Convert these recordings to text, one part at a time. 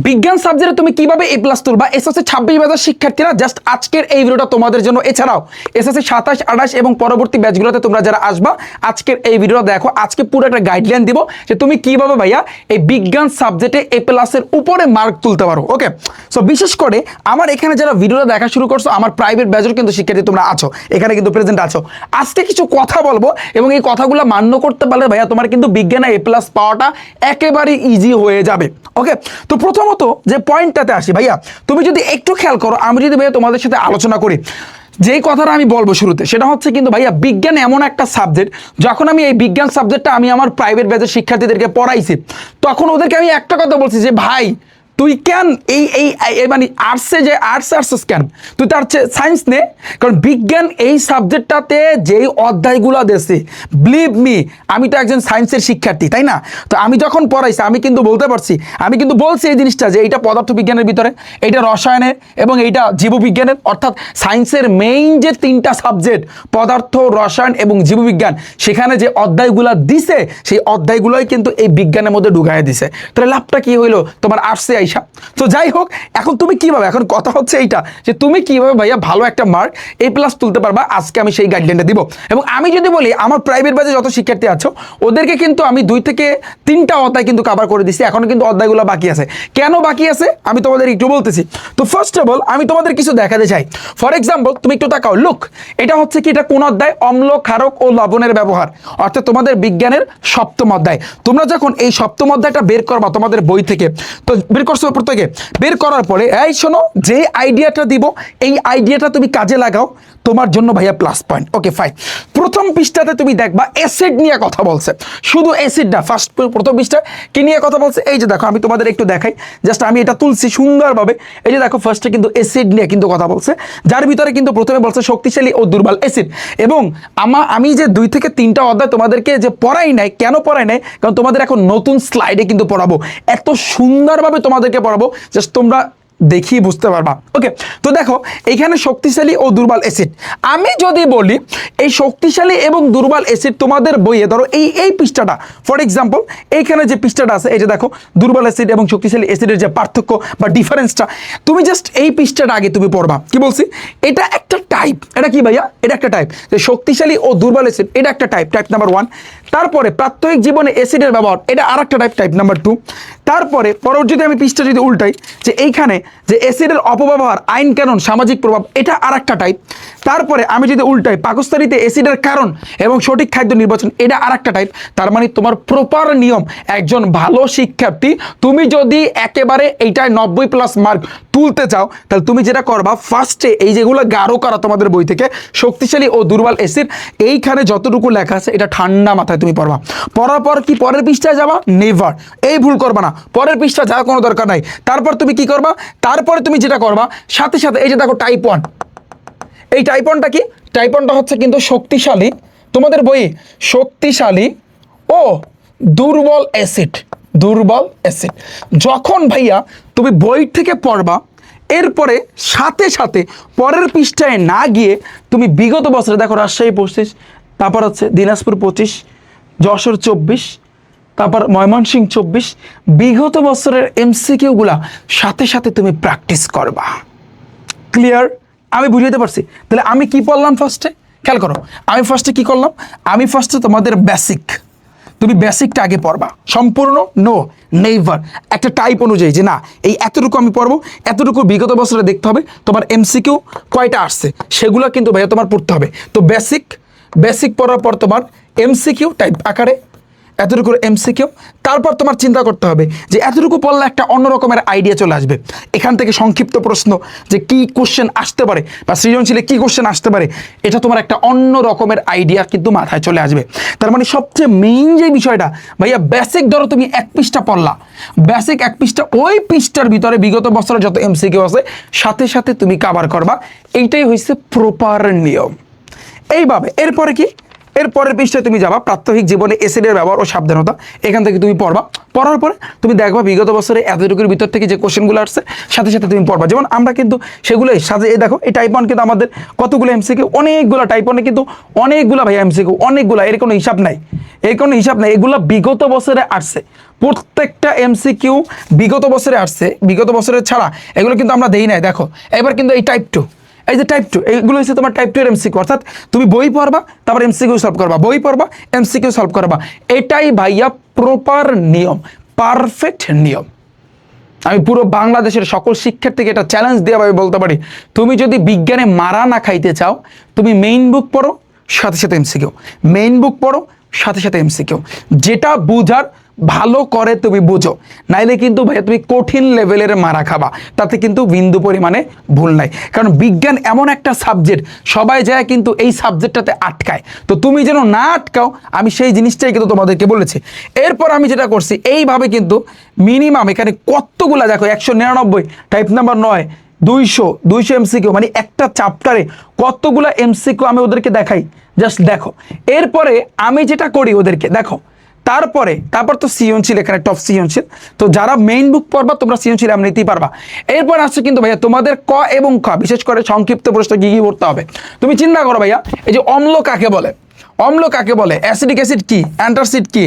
বিজ্ঞান সাবজেক্টে তুমি কিভাবে এ প্লাস তুলবা এসএসসি 26,000 শিক্ষার্থীরা জাস্ট আজকের এই ভিডিওটা তোমাদের জন্য। এছাড়াও এসএসসি 27, 28 এবং পরবর্তী ব্যাচগুলোতে তোমরা যারা আসবা আজকের এই ভিডিওটা দেখো। আজকে পুরো একটা গাইডলাইন দিব যে তুমি কিভাবে ভাইয়া এই বিজ্ঞান সাবজেক্টে এ প্লাসের উপরে মার্ক তুলতে পারো। ওকে, সো বিশেষ করে আমার এখানে যারা ভিডিওটা দেখা শুরু করছো আমার প্রাইভেট ব্যাচের কিন্তু শিক্ষার্থী তোমরা আছো, এখানে কিন্তু প্রেজেন্ট আছো। আজকে কিছু কথা বলবো এবং এই কথাগুলো মান্য করতে পারলে ভাইয়া তোমার কিন্তু বিজ্ঞানে এ প্লাস পাওয়াটা একেবারে ইজি হয়ে যাবে। ওকে, তো প্রথমত যে পয়েন্টটাতে আসি ভাইয়া, তুমি যদি একটু খেয়াল করো, আমি যদি ভাইয়া তোমাদের সাথে আলোচনা করি যেই কথাটা আমি বলবো শুরুতে, সেটা হচ্ছে কিন্তু ভাইয়া বিজ্ঞান এমন একটা সাবজেক্ট, যখন আমি এই বিজ্ঞান সাবজেক্টটা আমি আমার প্রাইভেট ব্যাচের শিক্ষার্থীদেরকে পড়াইছি তখন ওদেরকে আমি একটা কথা বলছি যে ভাই তুই কেন এই মানে আর্টসে যে আর্টস কেন, তুই তার সায়েন্স নে, কারণ বিজ্ঞান এই সাবজেক্টটাতে যেই অধ্যায়গুলো দেশে, বিলিভ মি আমি তো একজন সায়েন্সের শিক্ষার্থী, তাই না? তো আমি যখন পড়াইছি আমি কিন্তু বলতে পারছি, আমি কিন্তু বলছি এই জিনিসটা যে এইটা পদার্থবিজ্ঞানের ভিতরে, এইটা রসায়নের এবং এইটা জীববিজ্ঞানের, অর্থাৎ সায়েন্সের মেইন যে তিনটা সাবজেক্ট পদার্থ, রসায়ন এবং জীববিজ্ঞান, সেখানে যে অধ্যায়গুলো দিছে সেই অধ্যায়গুলোই কিন্তু এই বিজ্ঞানের মধ্যে ঢুকাইয়া দিছে। তাহলে লাভটা কি হইলো তোমার আর্টসে আইসা? তো যাই হোক, এখন তুমি কিভাবে, এখন কথা হচ্ছে এইটা যে তুমি কিভাবে ভাইয়া ভালো একটা মার্ক এ প্লাস তুলতে পারবা, আজকে আমি সেই গাইডলাইনটা দিব। এবং আমি যদি বলি আমার প্রাইভেট ব্যাচে যত শিক্ষার্থী আছো ওদেরকে কিন্তু আমি 2 থেকে 3টা অধ্যায় কিন্তু কভার করে দিছি, এখনো কিন্তু অধ্যায়গুলো বাকি আছে। কেন বাকি আছে আমি তোমাদের একটু বলতেছি। তো ফার্স্ট অফ অল আমি তোমাদের কিছু দেখাতে চাই। ফর এক্সাম্পল তুমি একটু তাকাও, লুক, এটা হচ্ছে কি, এটা কোন অধ্যায়? অম্ল, ক্ষারক ও লবণের ব্যবহার, অর্থাৎ তোমাদের বিজ্ঞানের 7ম অধ্যায়। তোমরা যখন এই 7ম অধ্যায়টা বের করবা তোমাদের বই থেকে, তো বের করছো প্রত্যেকে, বের করার পরে এই শোনো, যে আইডিয়াটা দিব এই আইডিয়াটা তুমি কাজে লাগাও, তোমার জন্য ভাইয়া প্লাস পয়েন্ট। Okay fine. প্রথম পৃষ্ঠাতে তুমি দেখবা অ্যাসিড নিয়ে কথা বলছে, শুধু অ্যাসিড না, প্রথম পৃষ্ঠা কি নিয়ে কথা বলছে এই যে দেখো, আমি তোমাদের একটু দেখাই, জাস্ট আমি এটা তুলছি সুন্দরভাবে। এই যে দেখো ফার্স্টে কিন্তু অ্যাসিড নিয়ে কিন্তু কথা বলছে, যার ভিতরে কিন্তু প্রথমে বলছে শক্তিশালী ও দুর্বল অ্যাসিড। এবং আমি যে 2 থেকে 3টা অধ্যায় তোমাদেরকে যে পড়াই নাই, কেন পড়াই নাই? কারণ তোমাদের এখন নতুন স্লাইডে কিন্তু পড়াবো, এত সুন্দরভাবে তোমাদেরকে পড়াবো, জাস্ট তোমরা দেখি বুঝতে পারবা। ওকে, তো দেখো এইখানে শক্তিশালী ও দুর্বল অ্যাসিড। আমি যদি বলি এই শক্তিশালী এবং দুর্বল অ্যাসিড তোমাদের বইয়ে ধরো এই পৃষ্ঠাটা, ফর এক্সাম্পল এইখানে যে পৃষ্ঠাটা আছে এই যে দেখো, দুর্বল অ্যাসিড এবং শক্তিশালী অ্যাসিডের যে পার্থক্য বা ডিফারেন্সটা, তুমি জাস্ট এই পৃষ্ঠাটা আগে তুমি পড়বা। কি বলছি? এটা একটা টাইপ, এটা কি ভাইয়া? এটা একটা টাইপ, যে শক্তিশালী ও দুর্বল অ্যাসিড, এটা একটা টাইপ, টাইপ নাম্বার 1। তারপরে প্রাত্যহিক জীবনে অ্যাসিডের ব্যবহার, এটা আর একটা টাইপ, টাইপ নাম্বার 2। তারপরে পরবর্তীতে আমি পৃষ্ঠা যদি উল্টাই, যে এইখানে যে অ্যাসিডের অপব্যবহার, আইন কানুন, সামাজিক প্রভাব, এটা আর একটা টাইপ। তারপরে আমি যদি উল্টাই পাকস্থলীতে অ্যাসিডের কারণ এবং সঠিক খাদ্য নির্বাচন, এটা আর একটা টাইপ। তার মানে তোমার প্রপার নিয়ম, একজন ভালো শিক্ষার্থী তুমি যদি একেবারে এইটায় 90+ মার্ক তুলতে চাও, তাহলে তুমি যেটা করবা, ফার্স্টে এই যেগুলো গাঢ় করা তোমাদের বই থেকে, শক্তিশালী ও দুর্বল অ্যাসিড, এইখানে যতটুকু লেখা আছে এটা ঠান্ডা মাথায় তুমি পড়বা। পড়ার পর কি পরের পৃষ্ঠায় যাবা? নেভার, এই ভুল করবা না, পরের পৃষ্ঠা যাওয়ার কোনো দরকার নাই। তারপর তুমি কি করবা? তারপরে তুমি যেটা করবা, সাথে সাথে এই যে দেখো টাইপ 1, এই টাইপ 1টা কি? টাইপ 1টা হচ্ছে কিন্তু শক্তিশালী, তোমাদের বইয়ে শক্তিশালী ও দুর্বল অ্যাসিড, দুর্বল অ্যাসিড। যখন ভাইয়া তুমি বই থেকে পড়বা, এরপরে সাথে সাথে পরের পৃষ্ঠায় না গিয়ে তুমি বিগত বছরে দেখো, রাজশাহী 25, তারপর হচ্ছে দিনাজপুর 25, যশোর 24, তারপর ময়মনসিংহ 24, বিগত বছরের এমসিকিউগুলা সাথে সাথে তুমি প্র্যাকটিস করবা। ক্লিয়ার? আমি বুঝাইতে পারছি? তাহলে আমি কি পড়লাম ফার্স্টে? খেয়াল করো, আমি ফার্স্টে কি করলাম? আমি ফার্স্টে তোমাদের বেসিক, তুমি বেসিকটা আগে পড়বা সম্পূর্ণ, নো নেভার, একটা টাইপ অনুযায়ী, যে না এই এতটুকু আমি পড়বো, এতটুকু বিগত বছরে দেখতে হবে তোমার এমসিকিউ কয়টা আসছে, সেগুলো কিন্তু ভাইয়া তোমার পড়তে হবে। তো বেসিক পড়ার পর তোমার এমসিকিউ টাইপ আকারে, এতটুকু এমসিকিউ, তারপর তোমার চিন্তা করতে হবে যে এতটুকু পড়লে একটা অন্য রকমের আইডিয়া চলে আসবে। এখান থেকে সংক্ষিপ্ত প্রশ্ন, যে কি কোশ্চেন আসতে পারে বা সৃজনশীলে কি কোশ্চেন আসতে পারে, এটা তোমার একটা অন্য রকমের আইডিয়া কিন্তু মাথায় চলে আসবে। তার মানে সবচেয়ে মেইন যে বিষয়টা ভাইয়া, বেসিক ধরো তুমি 1 পৃষ্ঠা পড়লা, বেসিক 1 পৃষ্ঠা, ওই পৃষ্ঠার ভিতরে বিগত বছরের যত এমসিকিউ আছে সাথে সাথে তুমি কভার করবা। এইটাই হচ্ছে প্রপার নিয়ম। এইভাবে এরপরে কি? এর পরের পৃষ্ঠায় তুমি যাবা প্রাত্যহিক জীবনে অ্যাসিডের ব্যবহার ও সাবধানতা, এখান থেকে তুমি পড়বা। পড়ার পরে তুমি দেখবা বিগত বছরে এতটুকুর ভিতর থেকে যে কোশ্চেনগুলো আসছে সাথে সাথে তুমি পড়বা। যেমন আমরা কিন্তু সেগুলোই সাথে দেখো এই টাইপ 1 কিন্তু আমাদের কতগুলো এমসিকিউ, অনেকগুলো টাইপ 1 কিন্তু অনেকগুলো ভাই এমসিকিউ, অনেকগুলো, এর কোনো হিসাব নাই, এর কোনো হিসাব নাই। এগুলো বিগত বছরে আসছে, প্রত্যেকটা এমসিকিউ বিগত বছরে আসছে, বিগত বছরের ছাড়া এগুলো কিন্তু আমরা দেই নাই। দেখো এবার কিন্তু এই টাইপ 2, এই যে টাইপ 2, এইগুলো হচ্ছে তোমার টাইপ 2 এর এমসিকিউ, অর্থাৎ তুমি বই পড়বা তারপর এমসিকিউ সলভ করবা, বই পড়বা এমসিকিউ সলভ করবা। এটাই ভাইয়া প্রপার নিয়ম, পারফেক্ট নিয়ম। আমি পুরো বাংলাদেশের সকল শিক্ষার্থীকে এটা চ্যালেঞ্জ দিয়ে আমি বলতে পারি, তুমি যদি বিজ্ঞানে মারা না খাইতে চাও, তুমি মেইন বুক পড়ো সাথে সাথে এমসিকিউ, মেইন বুক পড়ো সাথে সাথে এমসিকিউ, যেটা বুঝার ভালো করে তুমি বুঝো, নাইলে কিন্তু ভাইয়া তুমি কঠিন লেভেলের মারা খাবা, তাতে কিন্তু বিন্দু পরিমাণে ভুল নাই। কারণ বিজ্ঞান এমন একটা সাবজেক্ট, সবাই যায় কিন্তু এই সাবজেক্টটাতে আটকায়, তো তুমি যেন না আটকাও, আমি সেই জিনিসটাই কিন্তু তোমাদেরকে বলেছি। এরপর আমি যেটা করছি এইভাবে কিন্তু মিনিমাম এখানে কতগুলা দেখো 199 টাইপ নাম্বার 9, 200 এমসিকিউ, মানে একটা চ্যাপ্টারে কতগুলা এমসিকিউ আমি ওদেরকে দেখাই, জাস্ট দেখো। এরপরে আমি যেটা করি ওদেরকে দেখো, তারপর তো সৃজনশীল, এখানে টপ সৃজনশীল, তো যারা মেইন বুক পড়বা তোমরা সৃজনশীল এমনিতেই পারবা। এরপর আসছে কিন্তু ভাইয়া তোমাদের ক এবং খ, বিশেষ করে সংক্ষিপ্ত প্রশ্ন কি কি করতে হবে। তুমি চিন্তা করো ভাইয়া, এই যে অম্ল কাকে বলে, অম্ল কাকে বলে, অ্যাসিডিক অ্যাসিড কি, অ্যান্টাসিড কি,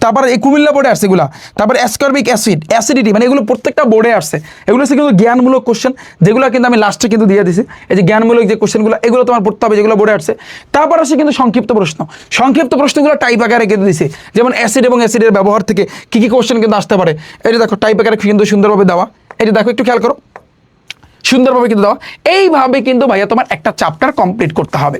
তারপর এই কুমিল্লা বোর্ডে আসছে এগুলা, তারপর অ্যাসকর্বিক অ্যাসিড, অ্যাসিডিটি, মানে এগুলো প্রত্যেকটা বোর্ডে আসছে। এগুলো হচ্ছে কিন্তু জ্ঞানমূলক কোশ্চেন, যেগুলো কিন্তু আমি লাস্টে কিন্তু দিয়ে দিছি। এই যে জ্ঞানমূলক যে কোশ্চেনগুলো, এগুলো তোমার পড়তে হবে, যেগুলো বোর্ডে আসছে। তারপর আসছে কিন্তু সংক্ষিপ্ত প্রশ্ন, সংক্ষিপ্ত প্রশ্নগুলো টাইপ আকারে কিন্তু দিছে, যেমন অ্যাসিড এবং অ্যাসিডের ব্যবহার থেকে কি কি কোশ্চেন কিন্তু আসতে পারে। এটা দেখো টাইপ আকারে কিন্তু সুন্দরভাবে দেওয়া, এটা দেখো একটু খেয়াল করো, সুন্দরভাবে কিন্তু দেওয়া। এইভাবে কিন্তু ভাইয়া তোমার একটা চ্যাপ্টার কমপ্লিট করতে হবে।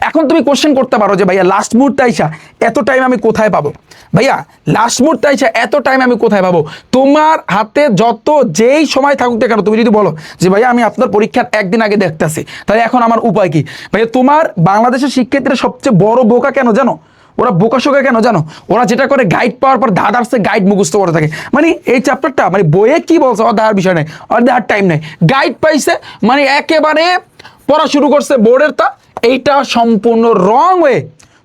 এখন তুমি কোশ্চেন করতে পারো যে ভাইয়া লাস্ট মুহূর্তে আইসা এত টাইম আমি কোথায় পাবো, ভাইয়া লাস্ট মুহূর্তে আইসা এত টাইম আমি কোথায় পাবো। তোমার হাতে যত যেই সময় থাকুক না কেন, তুমি যদি বলো যে ভাইয়া আমি আপনার পরীক্ষার একদিন আগে দেখতেছি, তাহলে এখন আমার উপায় কি ভাইয়া। তোমার বাংলাদেশের শিক্ষার্থীরা সবচেয়ে বড় বোকা কেন জানো, ওরা বোকাশোকা কেন জানো, ওরা যেটা করে গাইড পাওয়ার পর ধাঁধারসে গাইড মুখস্থ করে থাকে। মানে এই চ্যাপ্টারটা মানে বইয়ে কি বলছে ওর দেখার বিষয় নেই, ওর দেখার টাইম নেই, গাইড পাইছে মানে একেবারে পড়া শুরু করছে বোর্ডের, তা এইটা সম্পূর্ণ রং ওয়ে।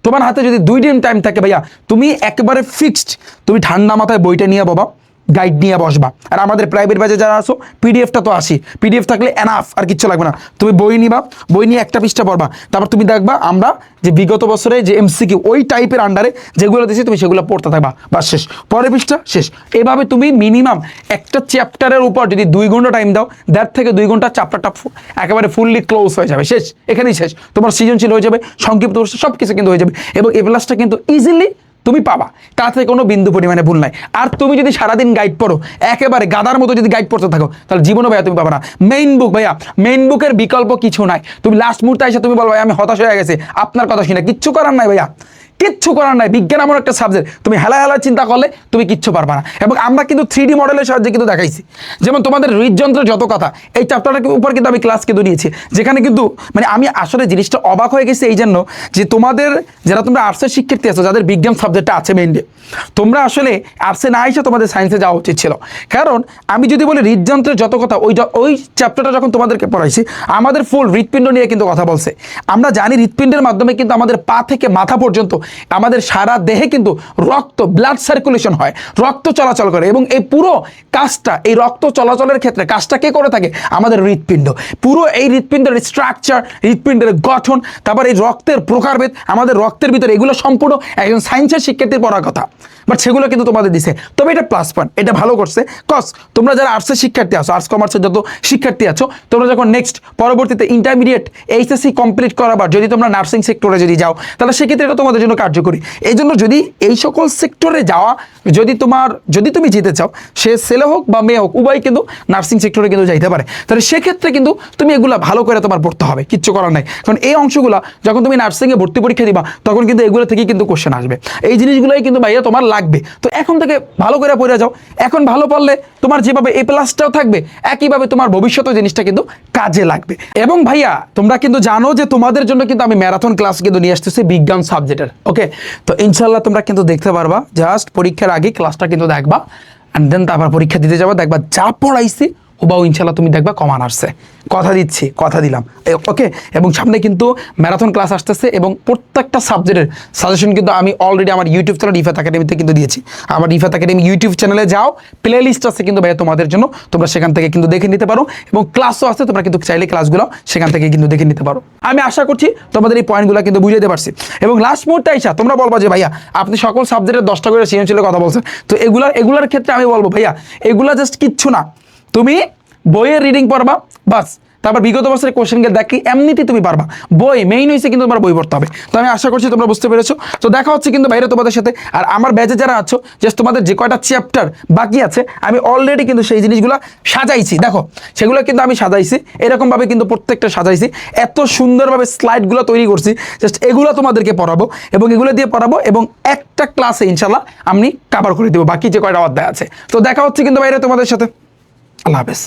তোমার হাতে যদি 2 দিন টাইম থাকে ভাইয়া, তুমি একেবারে ফিক্সড, তুমি ঠান্ডা মাথায় বইটা নিয়ে বাবা গাইড নিয়ে বসবা। আর আমাদের প্রাইভেট ব্যাচে যারা আসো, পিডিএফটা তো আসি, পিডিএফ থাকলে এনাফ, আর কিচ্ছু লাগবে না। তুমি বই নিবা, বই নিয়ে একটা পৃষ্ঠা পড়বা, তারপর তুমি দেখবা আমরা যে বিগত বছরে যে এমসিকিউ ওই টাইপের আন্ডারে যেগুলো দিয়েছি তুমি সেগুলো পড়তে থাকবা, বাস শেষ, পরের পৃষ্ঠা শেষ। এভাবে তুমি মিনিমাম একটা চ্যাপ্টারের উপর যদি 2 ঘন্টা টাইম দাও, 1.5 থেকে 2 ঘন্টা চ্যাপ্টারটা একেবারে ফুললি ক্লোজ হয়ে যাবে, শেষ, এখানেই শেষ। তোমার সৃজনশীল হয়ে যাবে, সংক্ষিপ্ত সব কিছু কিন্তু হয়ে যাবে, এবং এ প্লাসটা কিন্তু ইজিলি তুমি পাবা, তাতে কোনো বিন্দু পরিমাণে ভুল নাই। আর তুমি যদি সারাদিন গাইড পড়ো, একেবারে গাদার মতো যদি গাইড পড়তে থাকো, তাহলে জীবনও ভাইয়া তুমি পাবা না। মেইন বুক ভাইয়া, মেইন বুকের বিকল্প কিছু নাই। তুমি লাস্ট মুহূর্তে এসে তুমি বলো ভাই আমি হতাশ হয়ে গেছি, আপনার কথা শুনে কিচ্ছু করার নাই ভাইয়া, কিচ্ছু করার নাই। বিজ্ঞান এমন একটা সাবজেক্ট, তুমি হেলা হেলা চিন্তা করলে তুমি কিচ্ছু পারবা না। এবং আমরা কিন্তু 3D মডেলের সাহায্যে কিন্তু দেখাইছি, যেমন তোমাদের হৃদযন্ত্রের যত কথা, এই চ্যাপ্টারটার উপর কিন্তু আমি ক্লাস কিন্তু নিয়েছি, যেখানে কিন্তু মানে আমি আসলে জিনিসটা অবাক হয়ে গেছি এই জন্য যে তোমাদের যারা তোমরা আর্টসের শিক্ষার্থী আছো, যাদের বিজ্ঞান সাবজেক্টটা আছে মেইনলি, তোমরা আসলে আর্টসে না এসে তোমাদের সায়েন্সে যাওয়া উচিত ছিল। কারণ আমি যদি বলি হৃদযন্ত্রের যত কথা, ওই চ্যাপ্টারটা যখন তোমাদেরকে পড়াইছি, আমাদের ফুল হৃৎপিণ্ড নিয়ে কিন্তু কথা বলছে। আমরা জানি হৃৎপিণ্ডের মাধ্যমে কিন্তু আমাদের পা থেকে মাথা পর্যন্ত আমাদের সারা দেহে কিন্তু রক্ত, ব্লাড সার্কুলেশন হয়, রক্ত চলাচল করে, এবং এই পুরো কাজটা, এই রক্ত চলাচলের ক্ষেত্রে কাজটা কে করে থাকে, আমাদের হৃৎপিণ্ড। পুরো এই হৃৎপিণ্ডের স্ট্রাকচার, হৃৎপিণ্ডের গঠন, তারপর এই রক্তের প্রকারভেদ, আমাদের রক্তের ভিতরে, এগুলো সম্পূর্ণ একজন সায়েন্সের শিক্ষার্থীর পড়ার কথা, বাট সেগুলো কিন্তু তোমাদের দিছে। তবে এটা প্লাস পয়েন্ট, এটা ভালো করছে, কজ তোমরা যারা আর্টসের শিক্ষার্থী আছো, আর্টস কমার্সের যত শিক্ষার্থী আছো, তোমরা যখন নেক্সট পরবর্তীতে ইন্টারমিডিয়েট এইচএসসি কমপ্লিট করাবার যদি তোমরা নার্সিং সেক্টরে যদি যাও, তাহলে সেক্ষেত্রে এটা তোমাদের জন্য কার্যকরী। এই জন্য যদি এই সকল সেক্টরে যাওয়া, যদি তুমি যেতে চাও, সে ছেলে হোক বা মেয়ে হোক, উভয় কিন্তু নার্সিং সেক্টরে কিন্তু যাইতে পারে, তাহলে সেক্ষেত্রে কিন্তু তুমি এগুলা ভালো করে তোমার পড়তে হবে, কিচ্ছু করার নাই। কারণ এই অংশগুলো যখন তুমি নার্সিংয়ে ভর্তি পরীক্ষা দিবা, তখন কিন্তু এগুলো থেকেই কিন্তু কোশ্চেন আসবে, এই জিনিসগুলোই কিন্তু ভাইয়া তোমার লাগবে। তো এখন থেকে ভালো করে পড়ে যাও, এখন ভালো পড়লে তোমার যেভাবে এ প্লাসটাও থাকবে, একইভাবে তোমার ভবিষ্যতে জিনিসটা কিন্তু কাজে লাগবে। এবং ভাইয়া তোমরা কিন্তু জানো যে তোমাদের জন্য কিন্তু আমি ম্যারাথন ক্লাস কিন্তু নিয়ে আসতেছি বিজ্ঞান সাবজেক্টের, ওকে। তো ইনশাল্লাহ তোমরা কিন্তু দেখতে পারবা, জাস্ট পরীক্ষার আগে ক্লাসটা কিন্তু দেখবা, অ্যান্ড দেন তারপর পরীক্ষা দিতে যাবা, দেখবা যা পড়াইছি হুবাও ইনশাল্লাহ তুমি দেখবা কমান আসছে, কথা দিচ্ছি, কথা দিলাম। ওকে, এবং সামনে কিন্তু ম্যারাথন ক্লাস আসতেছে এবং প্রত্যেকটা সাবজেক্টের সাজেশন কিন্তু আমি অলরেডি আমার ইউটিউব চ্যানেল রিফাত একাডেমিতে কিন্তু দিয়েছি। আমার রিফাত একাডেমি ইউটিউব চ্যানেলে যাও, প্লে লিস্ট আছে কিন্তু ভাইয়া তোমাদের জন্য, তোমরা সেখান থেকে কিন্তু দেখে নিতে পারো, এবং ক্লাসও আছে, তোমরা কিন্তু চাইলে ক্লাসগুলো সেখান থেকে কিন্তু দেখে নিতে পারো। আমি আশা করছি তোমাদের এই পয়েন্টগুলো কিন্তু বুঝাইতে পারছি। এবং লাস্ট মুহূর্তে আইসা তোমরা বলবা যে ভাইয়া আপনি সকল সাবজেক্টের 10টা করে সৃজনশীলের কথা বলছেন, তো এগুলার ক্ষেত্রে আমি বলবো ভাইয়া এগুলা জাস্ট কিচ্ছু না, তুমি বইয়ের রিডিং পড়বা বাস, তারপর বিগত বছরের কোশ্চেনকে দেখি এমনিতেই তুমি পারবা। বই মেইন হয়েছে কিন্তু তোমার বই পড়তে হবে। তো আমি আশা করছি তোমরা বুঝতে পেরেছো। তো দেখা হচ্ছে কিন্তু বাইরে তোমাদের সাথে। আর আমার ব্যাচে যারা আছো, জাস্ট তোমাদের যে কয়টা চ্যাপ্টার বাকি আছে আমি অলরেডি কিন্তু সেই জিনিসগুলো সাজাইছি, দেখো সেগুলো কিন্তু আমি সাজাইছি, এরকমভাবে কিন্তু প্রত্যেকটা সাজাইছি, এত সুন্দরভাবে স্লাইডগুলো তৈরি করছি, জাস্ট এগুলো তোমাদেরকে পড়াবো এবং এগুলো দিয়ে পড়াবো, এবং একটা ক্লাসে ইনশাল্লাহ আমি কাভার করে দেবো বাকি যে কয়টা অধ্যায় আছে। তো দেখা হচ্ছে কিন্তু বাইরে তোমাদের সাথে। আল্লাহ হাফেজ।